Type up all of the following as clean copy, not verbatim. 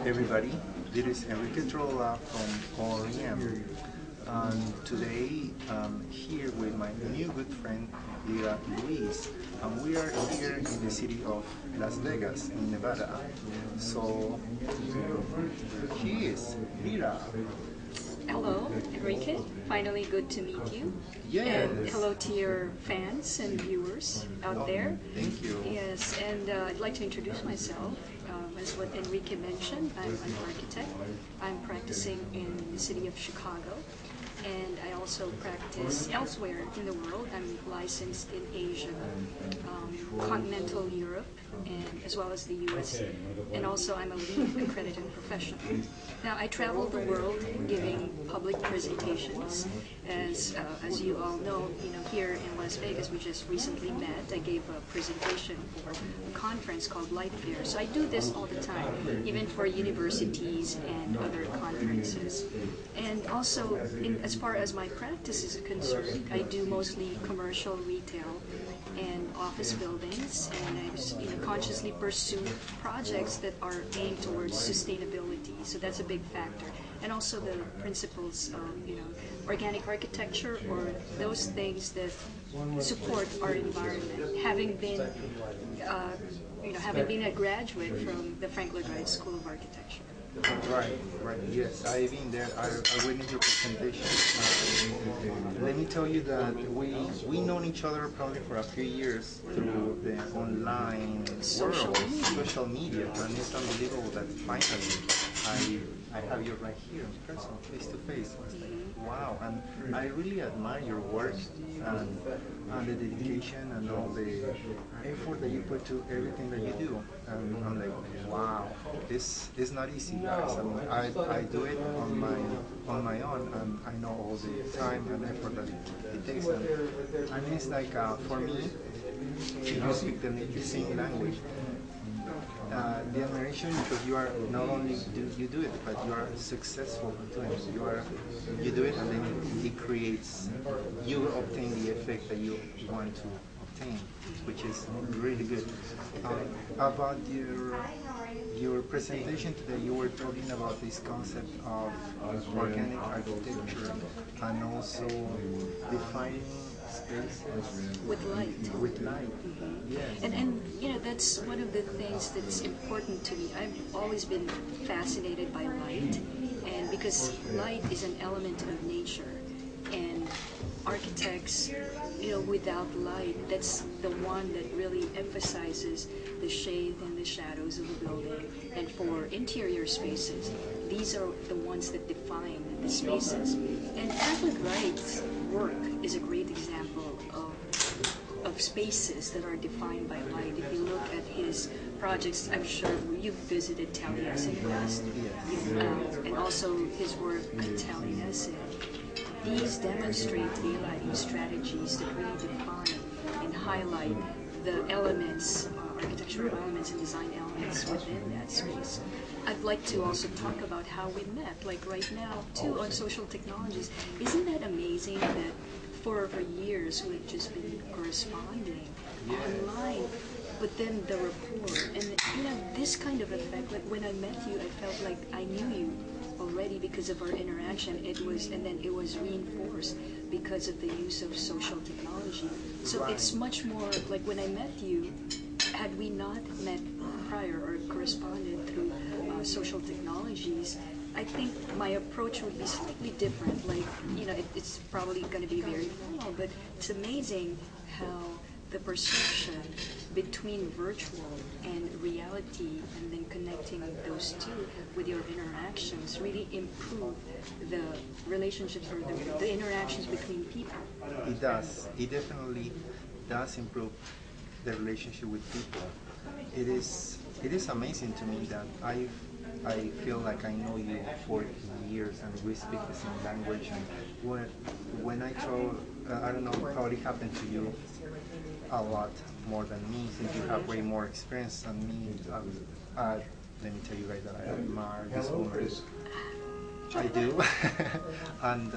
everybody. This is Enrique Otarola from Otarola. And today I'm here with my new good friend Lira Luis. And we are here in the city of Las Vegas in Nevada. So he is Lira. Hello, Enrique. Finally, good to meet you. Yes. And hello to your fans and viewers out there. Thank you. Yes, and I'd like to introduce myself. As what Enrique mentioned, I'm an architect. I'm practicing in the city of Chicago, and I also practice elsewhere in the world. I'm licensed in Asia, continental Europe, and as well as the U.S. And also I'm a LEED accredited professional. Now I travel the world giving public presentations. As you all know, here in Las Vegas we just recently met. I gave a presentation for a conference called Light Fair. So I do this all the time, even for universities and other conferences. And also, as far as my practice is concerned, I do mostly commercial retail and office buildings, and I just consciously pursue projects that are aimed towards sustainability. So that's a big factor, and also the principles of organic architecture, or those things that support our environment. Having been a graduate from the Franklin Wright School of Architecture. Right, yes. I've been there. I witnessed your presentation. Let me tell you that we known each other probably for a few years through the online Social world, media. social media, and it's unbelievable that finally I have you right here in person, face to face. I was like, wow, and I really admire your work and the dedication and all the effort that you put to everything that you do. And I'm like, wow, this is not easy, guys. I mean, I do it on my own, and I know all the time and effort that it takes. And it's like for me, you speak the same language. The admiration, because you are not only you do it, but you are successful in doing it. You do it, and then it creates, you obtain the effect that you want to obtain, which is really good. About your presentation today, you were talking about this concept of organic architecture and also defining space With light. with light. Yes. And that's one of the things that's important to me. I've always been fascinated by light, and because light is an element of nature, and architects, without light, that's the one that really emphasizes the shade and the shadows of the building. And for interior spaces, these are the ones that define the spaces. And Franklin Wright's work is a great example of spaces that are defined by light. If you look at his projects, I'm sure you've visited Taliesin in the past, and also his work at Taliesin. These demonstrate daylighting strategies that really define and highlight the elements, architectural elements and design elements within that space. I'd like to also talk about how we met, like right now, too, on social technologies. Isn't that amazing that for years we've just been corresponding online, but then the rapport, and this kind of effect, like when I met you, I felt like I knew you already because of our interaction. And then it was reinforced because of the use of social technology. So it's much more like when I met you, had we not met prior or corresponded through social technologies, I think my approach would be slightly different. Like, it's probably going to be very formal, but it's amazing how the perception between virtual and reality, and then connecting those two with your interactions, really improve the relationships or the interactions between people. It does. It definitely does improve the relationship with people. It is amazing to me that I feel like I know you for years and we speak the same language. And when I told, I don't know, probably happened to you a lot more than me, since you have way more experience than me. Let me tell you guys that I admire this woman. I do. and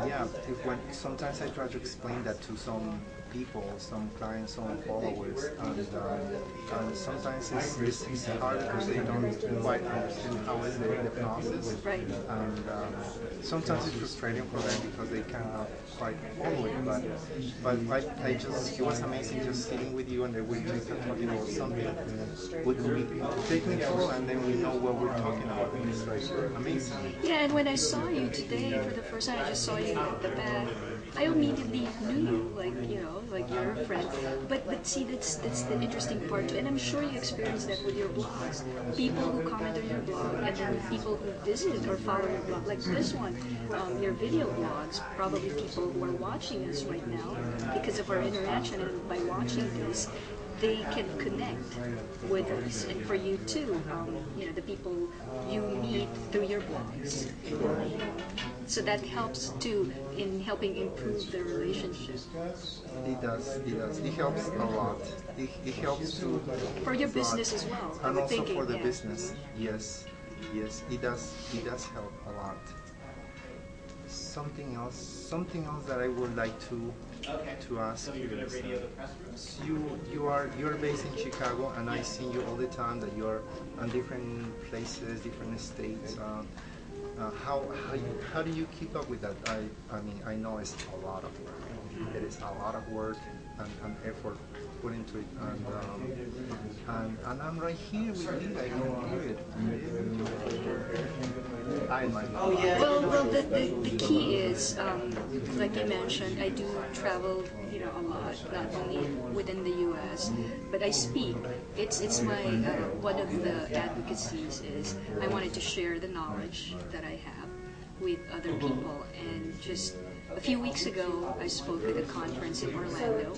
yeah, when sometimes I try to explain that to some people, some clients, some followers, and sometimes it's hard because they don't quite understand how is the process. Right. And sometimes it's frustrating for them because they cannot quite follow it. But I just, it was amazing just sitting with you and then we just talking about something would be technical and then we know what we're talking about. And it's like amazing. Yeah, and when I saw you today for the first time, I just saw you at the back. I immediately knew, like, you know, like you're a friend. But see, that's the interesting part too. And I'm sure you experienced that with your blogs. People who comment on your blog, and then people who visit or follow your blog, like this one, your video blogs. Probably people who are watching us right now because of our interaction, and by watching this, they can connect with us, and for you too, you know, the people you meet through your blogs. So that helps too in helping improve the relationship. It does, it does. It helps a lot. It helps to For your business as well. and also thinking, for the yeah. business. Yes, yes, it does help a lot. Something else that I would like to ask you is you're based in Chicago, and I see you all the time that you're on different places, different states. How do you keep up with that? I mean I know it's a lot of work. It is a lot of work and effort put into it, and I'm right here with Lira. I can hear it. I might not. Well, the key is, like you mentioned, I do travel, you know, a lot, not only within the U.S., but I speak. It's my, one of the advocacies is I wanted to share the knowledge that I have with other people. And just a few weeks ago, I spoke at a conference in Orlando,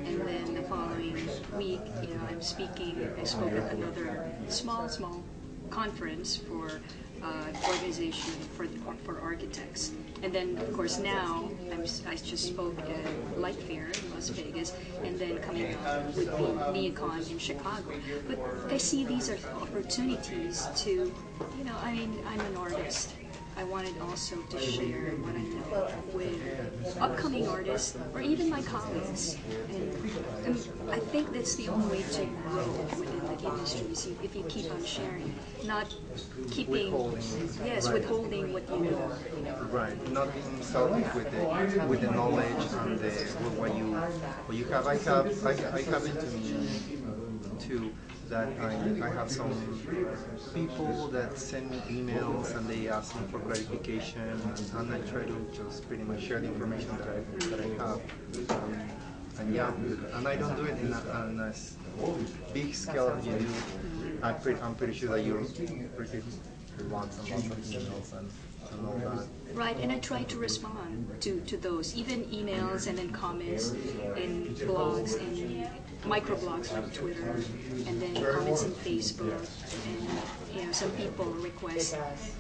and then the following week, you know, I spoke at another small conference for organization for architects. And then, of course, now I just spoke at Light Fair in Las Vegas, and then coming up with the Neocon in Chicago. But I see these are opportunities to, you know, I mean, I'm an artist. I wanted also to share what I know with upcoming artists or even my colleagues. And I think that's the only way to grow within the industries if you keep on sharing, not keeping, withholding what you know. Right, not being selfish with the knowledge and what you have. I have into me too that I have some people that send me emails and they ask me for clarification, and I try to just pretty much share the information that I have. And yeah, and I don't do it on a big scale as you do. I'm pretty sure that you receive lots and lots of emails and all that. Right, and I try to respond to those, even emails and then comments in blogs and microblogs like Twitter, and then comments in Facebook, and you know, some people request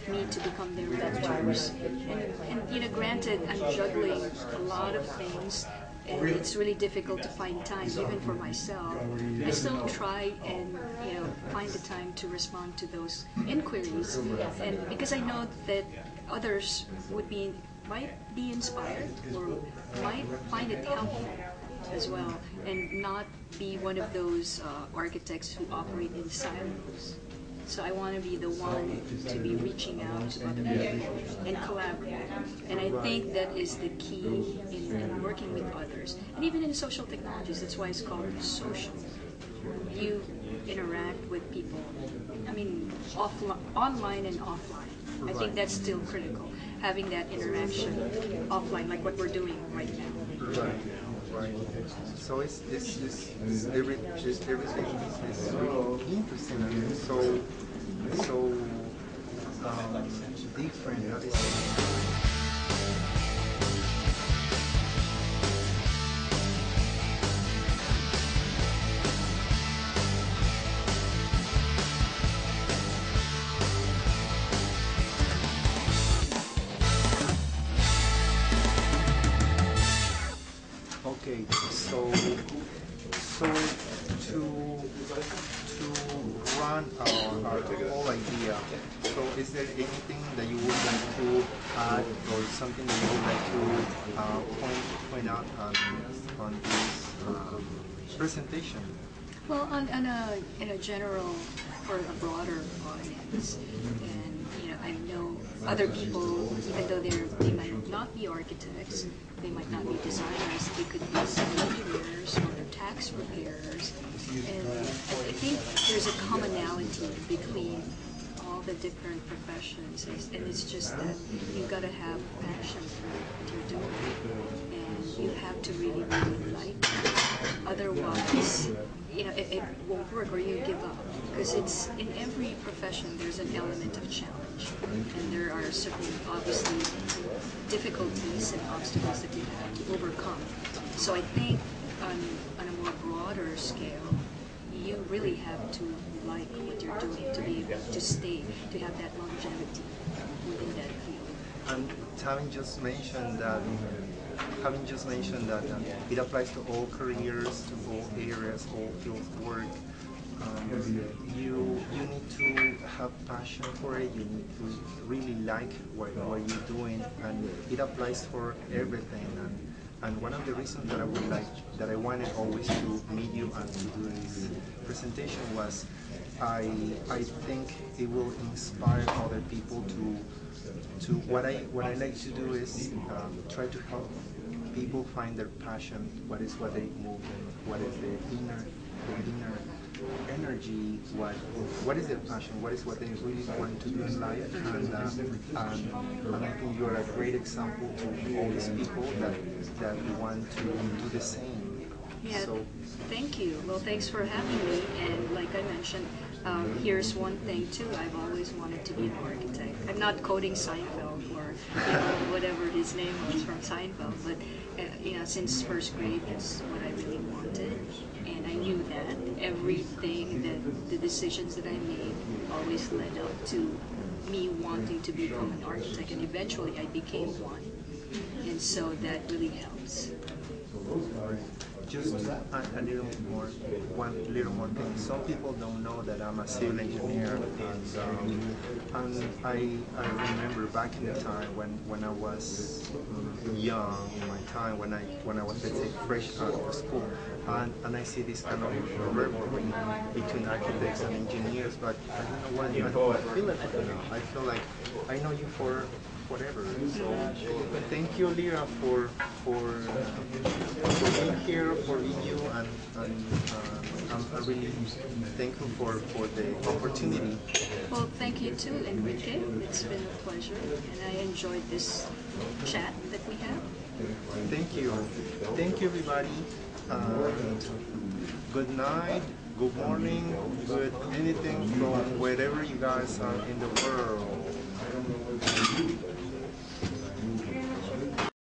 me to become their mentors, and you know, granted, I'm juggling a lot of things, and it's really difficult to find time even for myself. I still try and, you know, find the time to respond to those inquiries, and because I know that others might be inspired or might find it helpful as well, and not be one of those architects who operate in silos. So I want to be the one to be reaching out to other people and collaborate. And I think that is the key in working with others. And even in social technologies, that's why it's called social. You interact with people, I mean, online and offline. I think that's still critical, having that interaction offline, like what we're doing right now. Right, right. So everything is really interesting and so different. That is. Okay, so to run our whole idea. So is there anything that you would like to add or something that you would like to point out on this presentation? Well, in a general or a broader audience, and I know other people, even though they might not be architects, they might not be designers, they could be civil engineers or tax preparers, and I think there's a commonality between all the different professions, and it's just that you've got to have passion for what you're doing, and you have to really, really like it. Otherwise, it won't work, or you give up. Because it's in every profession, there's an element of challenge, and there are certain, obviously, difficulties and obstacles that you have to overcome. So I think on a more broader scale, you really have to like what you're doing to be able to stay, to have that longevity within that field. And having just mentioned that it applies to all careers, to all areas, all fields of work. You need to have passion for it. You need to really like what you're doing, and it applies for everything. And one of the reasons that I wanted always to meet you and to do this presentation was I think it will inspire other people to what I like to do is try to help people find their passion. What they move them? What is the inner energy? What is their passion? What is what they really want to do in life? And I think you are a great example to all these people that want to do the same. Yeah, So, thank you. Well, thanks for having me. And like I mentioned, here's one thing too. I've always wanted to be an architect. I'm not quoting Seinfeld or whatever his name was from Seinfeld, but since first grade, that's what I really wanted. And I knew that everything, that the decisions that I made always led up to me wanting to become an architect, and eventually I became one. And so that really helps. just a little more, one little more thing. Some people don't know that I'm a civil engineer, and I remember back in the time when I was young, in my time when I was, let's say, fresh out of school, and I see this kind of rivalry between architects and engineers, but I don't know why I feel it now. I feel like I know you for whatever. So thank you, Lira, for being here, for being you, and I'm really thankful for the opportunity. Well, thank you too, Enrique. It's been a pleasure, and I enjoyed this chat that we have. Thank you. Thank you, everybody. Good night, good morning, good anything from wherever you guys are in the world.